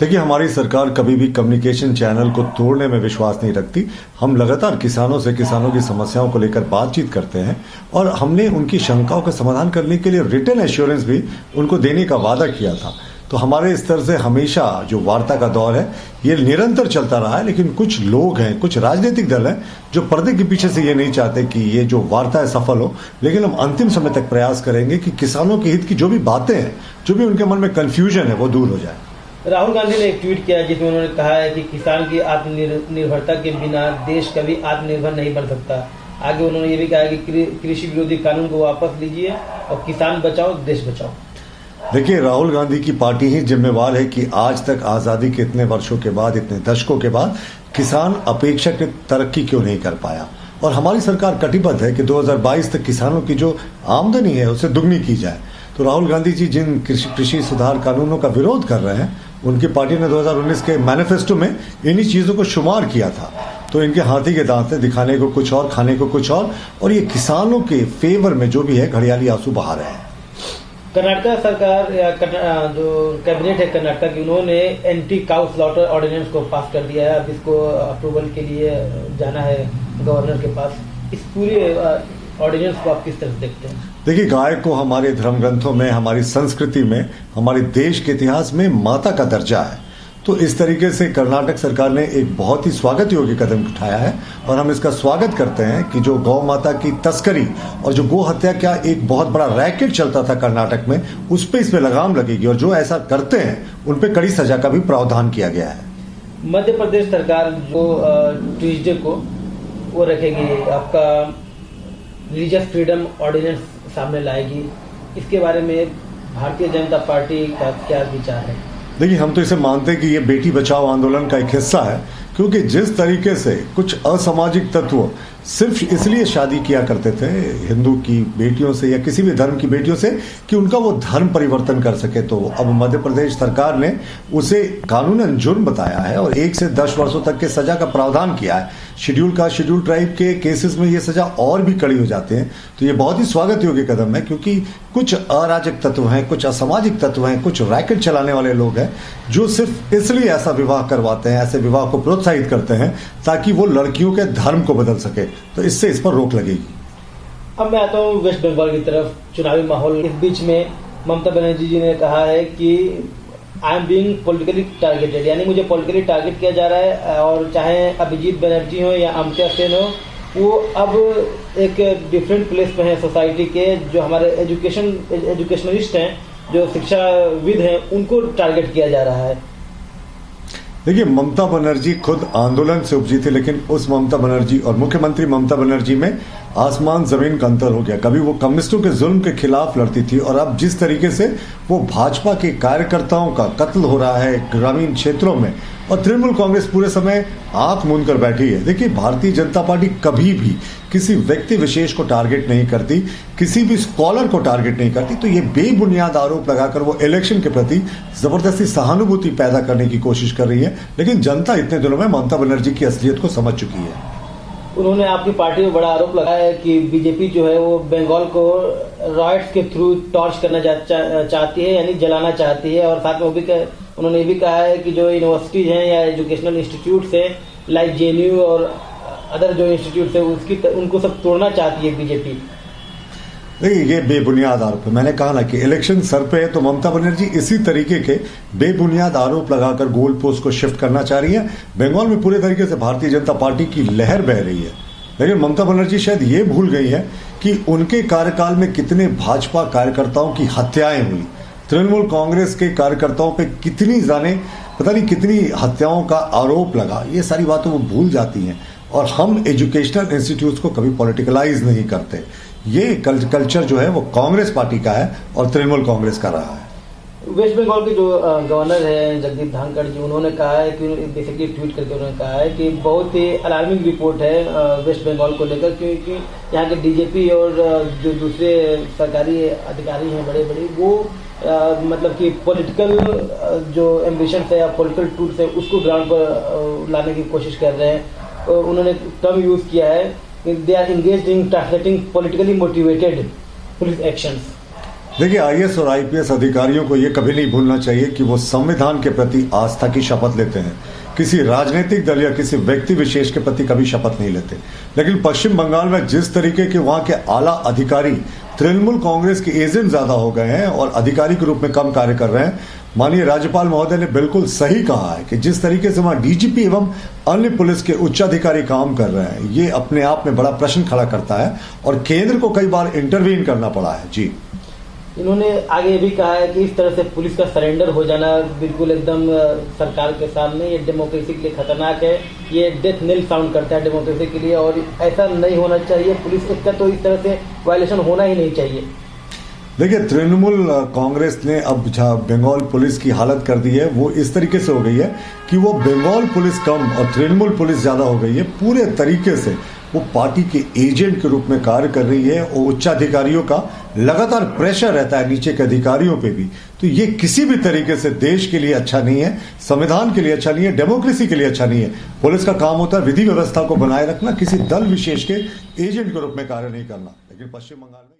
देखिए, हमारी सरकार कभी भी कम्युनिकेशन चैनल को तोड़ने में विश्वास नहीं रखती। हम लगातार किसानों की समस्याओं को लेकर बातचीत करते हैं और हमने उनकी शंकाओं का समाधान करने के लिए रिटन एश्योरेंस भी उनको देने का वादा किया था। तो हमारे स्तर से हमेशा जो वार्ता का दौर है ये निरंतर चलता रहा है, लेकिन कुछ लोग हैं, कुछ राजनीतिक दल हैं जो पर्दे के पीछे से ये नहीं चाहते कि ये जो वार्ता है सफल हो। लेकिन हम अंतिम समय तक प्रयास करेंगे कि किसानों के हित की जो भी बातें हैं, जो भी उनके मन में कंफ्यूजन है, वो दूर हो जाए। राहुल गांधी ने एक ट्वीट किया जिसमें उन्होंने कहा है कि किसान की आत्मनिर्भरता के बिना देश कभी आत्मनिर्भर नहीं बन सकता। आगे उन्होंने ये भी कहा कि कृषि विरोधी कानून को वापस लीजिए और किसान बचाओ देश बचाओ। देखिए, राहुल गांधी की पार्टी ही जिम्मेवार है कि आज तक आजादी के इतने वर्षों के बाद, इतने दशकों के बाद किसान अपेक्षाकृत तरक्की क्यों नहीं कर पाया। और हमारी सरकार कटिबद्ध है कि 2022 तक किसानों की जो आमदनी है उसे दुगनी की जाए। तो राहुल गांधी जी जिन कृषि सुधार कानूनों का विरोध कर रहे हैं, उनकी पार्टी ने 2019 के मैनिफेस्टो में इन्हीं चीजों को शुमार किया था। तो इनके हाथी के दांत है, दिखाने को कुछ और, खाने को कुछ और ये किसानों के फेवर में जो भी है घड़ियाली आंसू बहा रहे हैं। कर्नाटक सरकार या जो कैबिनेट है कर्नाटक की, उन्होंने एंटी काउ स्लॉटर ऑर्डिनेंस को पास कर दिया है। अब इसको अप्रूवल के लिए जाना है गवर्नर के पास। इस पूरे ऑर्डिनेंस को आप किस तरह देखते हैं? देखिए, गाय को हमारे धर्म ग्रंथों में, हमारी संस्कृति में, हमारे देश के इतिहास में माता का दर्जा है। तो इस तरीके से कर्नाटक सरकार ने एक बहुत ही स्वागत योग्य कदम उठाया है और हम इसका स्वागत करते हैं कि जो गौ माता की तस्करी और जो गो हत्या का एक बहुत बड़ा रैकेट चलता था कर्नाटक में, उस पर इसमें लगाम लगेगी और जो ऐसा करते हैं उन पर कड़ी सजा का भी प्रावधान किया गया है। मध्य प्रदेश सरकार जो ट्यूसडे को वो रखेगी, आपका रिलीजियस फ्रीडम ऑर्डिनेंस सामने लाएगी। इसके बारे में भारतीय जनता पार्टी का क्या विचार है? देखिए, हम तो इसे मानते हैं कि ये बेटी बचाओ आंदोलन का एक हिस्सा है, क्योंकि जिस तरीके से कुछ असामाजिक तत्व सिर्फ इसलिए शादी किया करते थे हिंदू की बेटियों से या किसी भी धर्म की बेटियों से कि उनका वो धर्म परिवर्तन कर सके, तो अब मध्य प्रदेश सरकार ने उसे कानूनन जुर्म बताया है और 1 से 10 वर्षों तक के सजा का प्रावधान किया है। शेड्यूल ट्राइब के केसेस में ये सजा और भी कड़ी हो जाते हैं। तो ये बहुत ही स्वागत योग्य कदम है, क्योंकि कुछ अराजक तत्व हैं, कुछ असामाजिक तत्व हैं, कुछ रैकेट चलाने वाले लोग हैं जो सिर्फ इसलिए ऐसा विवाह करवाते हैं, ऐसे विवाह को प्रोत्साहित करते हैं ताकि वो लड़कियों के धर्म को बदल सके। तो इससे इस पर रोक लगेगी। अब मैं आता हूँ वेस्ट बंगाल की तरफ, चुनावी माहौल। इस बीच में ममता बनर्जी जी ने कहा है कि I am being politically targeted, यानी मुझे पॉलिटिकली टारगेट किया जा रहा है। और चाहे अभिजीत बनर्जी हो या अमर्त्य सेन हो, वो अब एक डिफरेंट प्लेस पे हैं सोसाइटी के। जो हमारे एजुकेशनलिस्ट हैं, जो शिक्षाविद हैं, उनको टारगेट किया जा रहा है। देखिए, ममता बनर्जी खुद आंदोलन से उपजी थी, लेकिन उस ममता बनर्जी और मुख्यमंत्री ममता बनर्जी में आसमान जमीन का अंतर हो गया। कभी वो कम्युनिस्टों के जुल्म के खिलाफ लड़ती थी और अब जिस तरीके से वो भाजपा के कार्यकर्ताओं का कत्ल हो रहा है ग्रामीण क्षेत्रों में, और तृणमूल कांग्रेस पूरे समय आंख मूंद कर बैठी है। देखिए, भारतीय जनता पार्टी कभी भी किसी व्यक्ति विशेष को टारगेट नहीं करती, किसी भी स्कॉलर को टारगेट नहीं करती। तो ये बेबुनियाद आरोप लगाकर वो इलेक्शन के प्रति जबरदस्ती सहानुभूति पैदा करने की कोशिश कर रही है। लेकिन जनता इतने दिनों में ममता बनर्जी की असलियत को समझ चुकी है। उन्होंने आपकी पार्टी में बड़ा आरोप लगाया है कि बीजेपी जो है वो बंगाल को रॉयट्स के थ्रू टॉर्च करना चाहती है, यानी जलाना चाहती है। और साथ में वो भी उन्होंने ये भी कहा है कि जो यूनिवर्सिटीज हैं या एजुकेशनल इंस्टीट्यूट्स हैं लाइक जेएनयू और अदर जो इंस्टीट्यूट्स है उनको सब तोड़ना चाहती है बीजेपी। देखिए, ये बेबुनियाद आरोप है। मैंने कहा ना कि इलेक्शन सर पे है, तो ममता बनर्जी इसी तरीके के बेबुनियाद आरोप लगाकर गोल पोस्ट को शिफ्ट करना चाह रही है। बंगाल में पूरे तरीके से भारतीय जनता पार्टी की लहर बह रही है, लेकिन ममता बनर्जी शायद ये भूल गई है कि उनके कार्यकाल में कितने भाजपा कार्यकर्ताओं की हत्याएं हुई, तृणमूल कांग्रेस के कार्यकर्ताओं पे कितनी पता नहीं कितनी हत्याओं का आरोप लगा। ये सारी बातें वो भूल जाती हैं। और हम एजुकेशनल इंस्टीट्यूट्स को कभी पॉलिटिकलाइज नहीं करते। ये कल्चर जो है वो कांग्रेस पार्टी का है और तृणमूल कांग्रेस का रहा है। वेस्ट बंगाल के जो गवर्नर है जगदीप धनखड़ जी, उन्होंने कहा है कि बेसिकली ट्वीट करके उन्होंने कहा है कि बहुत ही अलार्मिंग रिपोर्ट है वेस्ट बंगाल को लेकर, क्योंकि यहाँ के डीजीपी और जो दूसरे सरकारी अधिकारी हैं बड़े बड़े, वो मतलब कि पॉलिटिकल जो एम्बिशन है या पॉलिटिकल टूल्स है उसको ग्राउंड पर लाने की कोशिश कर रहे हैं। उन्होंने टर्म यूज किया है, they are engaged in translating politically motivated police actions। देखिए, आईएएस और आईपीएस अधिकारियों को यह कभी नहीं भूलना चाहिए कि वो संविधान के प्रति आस्था की शपथ लेते हैं। किसी राजनीतिक दल या किसी व्यक्ति विशेष के प्रति कभी शपथ नहीं लेते। लेकिन पश्चिम बंगाल में जिस तरीके के वहां के आला अधिकारी तृणमूल कांग्रेस के एजेंट ज्यादा हो गए हैं और अधिकारी के रूप में कम कार्य कर रहे हैं, माननीय राज्यपाल महोदय ने बिल्कुल सही कहा है कि जिस तरीके से वहां डीजीपी एवं अन्य पुलिस के उच्च अधिकारी काम कर रहे हैं, ये अपने आप में बड़ा प्रश्न खड़ा करता है और केंद्र को कई बार इंटरवीन करना पड़ा है। जी, इन्होंने आगे ये भी कहा है कि इस तरह से पुलिस का सरेंडर हो जाना बिल्कुल एकदम सरकार के सामने ये डेमोक्रेसी के लिए खतरनाक है, ये डेथ नील साउंड करता है डेमोक्रेसी के लिए और ऐसा नहीं होना चाहिए। पुलिस का तो इस तरह से वायलेशन होना ही नहीं चाहिए। देखिए, तृणमूल कांग्रेस ने अब जहां बंगाल पुलिस की हालत कर दी है वो इस तरीके से हो गई है कि वो बंगाल पुलिस कम और तृणमूल पुलिस ज्यादा हो गई है। पूरे तरीके से वो पार्टी के एजेंट के रूप में कार्य कर रही है और उच्चाधिकारियों का लगातार प्रेशर रहता है नीचे के अधिकारियों पे भी। तो ये किसी भी तरीके से देश के लिए अच्छा नहीं है, संविधान के लिए अच्छा नहीं है, डेमोक्रेसी के लिए अच्छा नहीं है। पुलिस का काम होता है विधि व्यवस्था को बनाए रखना, किसी दल विशेष के एजेंट के रूप में कार्य नहीं करना। लेकिन पश्चिम बंगाल में